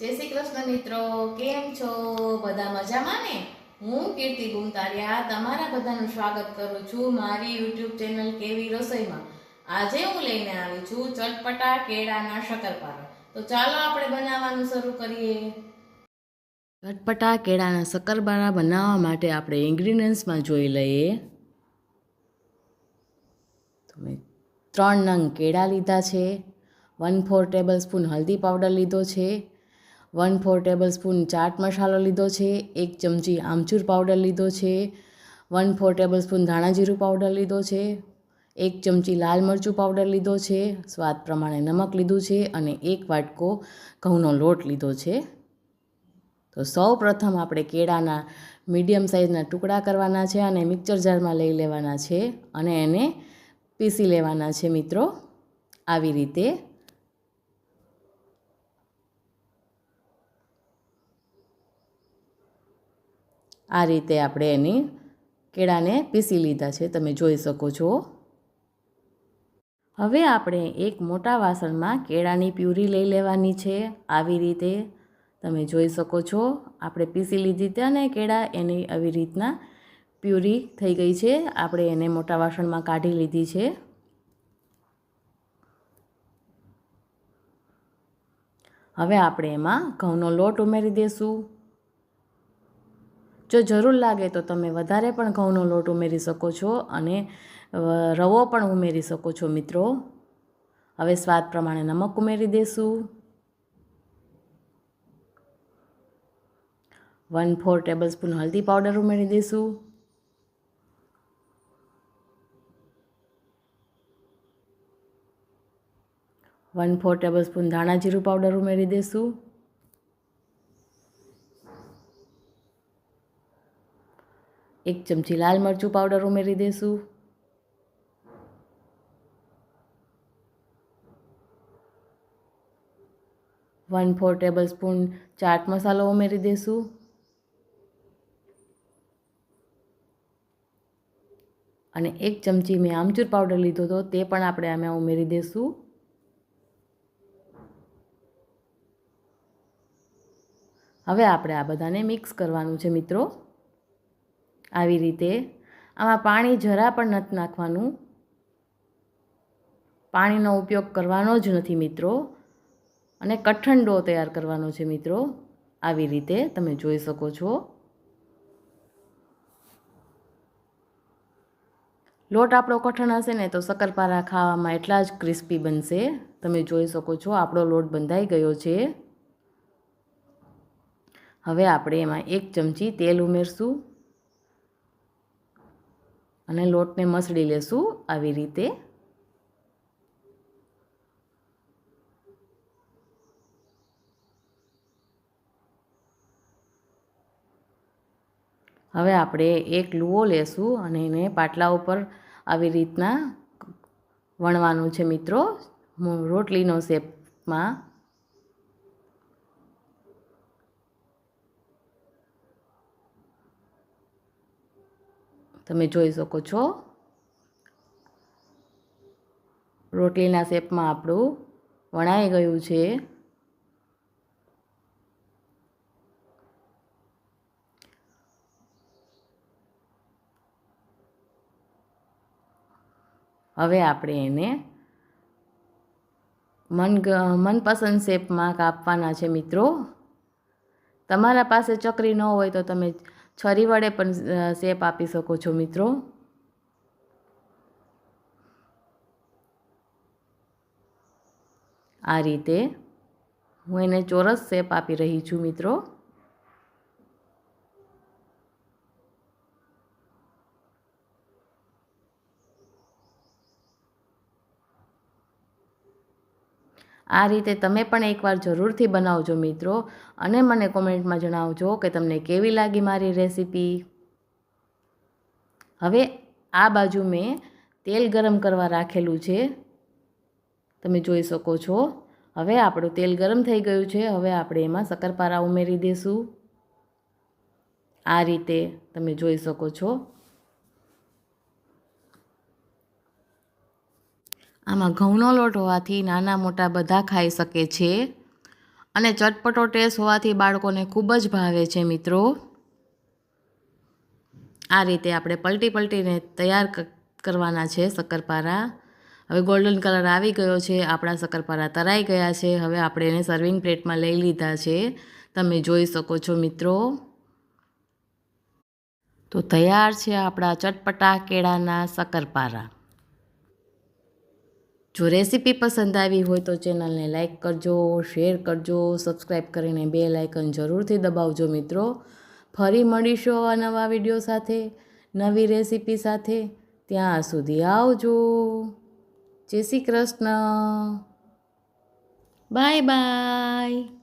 જય શ્રી કૃષ્ણ મિત્રો, કેમ છો? બધા મજામાં ને? હું કીર્તિ ગુમતારિયા તમારા બધાનું સ્વાગત કરું છું મારી યુટ્યુબ ચેનલ કેવી રસોઈમાં. આજે હું લઈને આવી છું ચટપટા કેળાના શક્કરપારા. તો ચાલો આપણે બનાવવાનું શરૂ કરીએ. ચટપટા કેળાના શક્કરપારા બનાવવા માટે આપણે ઇન્ગ્રીડિયન્ટ્સમાં જોઈ લઈએ. તો મેં 3 નંગ કેળા લીધા છે, 1/4 ટેબલસ્પૂન હલ્દી પાવડર લીધો છે, 1/4 ટેબલસ્પૂન ચાટ મસાલો લીધો છે, 1 ચમચી આમચૂર પાવડર લીધો છે, 1/4 ટેબલસ્પૂન ધાણા જીરું પાવડર લીધો છે, 1 ચમચી લાલ મરચું પાવડર લીધો છે, સ્વાદ પ્રમાણે નમક લીધું છે અને 1 વાટકો ઘઉંનો લોટ લીધો છે. તો સૌ પ્રથમ આપણે કેળાના મીડિયમ સાઇઝના ટુકડા કરવાના છે અને મિક્સર જારમાં લઈ લેવાના છે અને એને પીસી લેવાના છે મિત્રો. આવી રીતે આપણે એની કેળાને પીસી લીધા છે, તમે જોઈ શકો છો. હવે આપણે એક મોટા વાસણમાં કેળાની પ્યુરી લઈ લેવાની છે. આવી રીતે તમે જોઈ શકો છો. આપણે પીસી લીધી હતી અને કેળા એની આવી રીતના પ્યુરી થઈ ગઈ છે. આપણે એને મોટા વાસણમાં કાઢી લીધી છે. હવે આપણે એમાં ઘઉંનો લોટ ઉમેરી દઈશું. જો જરૂર લાગે તો તમે વધારે પણ ઘઉંનો લોટ ઉમેરી શકો છો અને રવો પણ ઉમેરી શકો છો મિત્રો. હવે સ્વાદ પ્રમાણે નમક ઉમેરી દઈશું. 1/4 ટેબલસ્પૂન હલ્દી પાવડર ઉમેરી દઈશું. 1/4 ટેબલસ્પૂન ધાણા જીરું પાવડર ઉમેરી દઈશું. 1 ચમચી લાલ મરચું પાવડર ઉમેરી દઈશું. 1/4 ટેબલસ્પૂન ચાટ મસાલો ઉમેરી દઈશું. અને 1 ચમચી મેં આમચૂર પાવડર લીધો હતો તે પણ આપણે આમાં ઉમેરી દઈશું. હવે આપણે આ બધાને મિક્સ કરવાનું છે મિત્રો. આવી રીતે આમાં પાણી જરા પણ નથી નાખવાનું. પાણીનો ઉપયોગ કરવાનો જ નથી મિત્રો અને કઠણ ડો તૈયાર કરવાનો છે મિત્રો. આવી રીતે તમે જોઈ શકો છો. લોટ આપણો કઠણ હશે ને તો શક્કરપારા ખાવામાં એટલા જ ક્રિસ્પી બનશે. તમે જોઈ શકો છો આપણો લોટ બંધાઈ ગયો છે. હવે આપણે એમાં 1 ચમચી તેલ ઉમેરશું અને લોટને મસળી લેશું આવી રીતે. હવે આપણે એક લુઓ લેશું અને એને પાટલા ઉપર આવી રીતના વણવાનું છે મિત્રો, રોટલીનો શેપમાં. તમે જોઈ શકો છો રોટલીના શેપમાં આપણું વણાઈ ગયું છે. હવે આપણે એને મનપસંદ શેપમાં કાપવાના છે મિત્રો. તમારા પાસે ચકરી ન હોય તો તમે છરી વડે પણ શેપ આપી શકો છો મિત્રો. આ રીતે હું એને ચોરસ શેપ આપી રહી છું મિત્રો. આ રીતે તમે પણ એકવાર જરૂરથી બનાવજો મિત્રો અને મને કોમેન્ટમાં જણાવજો કે તમને કેવી લાગી મારી રેસીપી. હવે આ બાજુ મેં તેલ ગરમ કરવા રાખેલું છે, તમે જોઈ શકો છો. હવે આપણું તેલ ગરમ થઈ ગયું છે. હવે આપણે એમાં શક્કરપારા ઉમેરી દઈશું. આ રીતે તમે જોઈ શકો છો. આમાં ઘઉંનો લોટ હોવાથી નાના મોટા બધા ખાઈ શકે છે અને ચટપટો ટેસ્ટ હોવાથી બાળકોને ખૂબ જ ભાવે છે મિત્રો. આ રીતે આપણે પલટી પલટીને તૈયાર કરવાના છે શક્કરપારા. હવે ગોલ્ડન કલર આવી ગયો છે, આપણા શક્કરપારા તરાઈ ગયા છે. હવે આપણે એને સર્વિંગ પ્લેટમાં લઈ લીધા છે, તમે જોઈ શકો છો મિત્રો. તો તૈયાર છે આપણા ચટપટા કેળાના શક્કરપારા. જો રેસીપી પસંદ આવી હોય તો ચેનલને લાઈક કરજો, શેર કરજો, સબસ્ક્રાઈબ કરીને બેલ આઇકન જરૂરથી દબાવજો મિત્રો. ફરી મળીશું આવા નવા વિડીયો સાથે, નવી રેસીપી સાથે. ત્યાં સુધી આવજો. જય શ્રી કૃષ્ણ. Bye bye.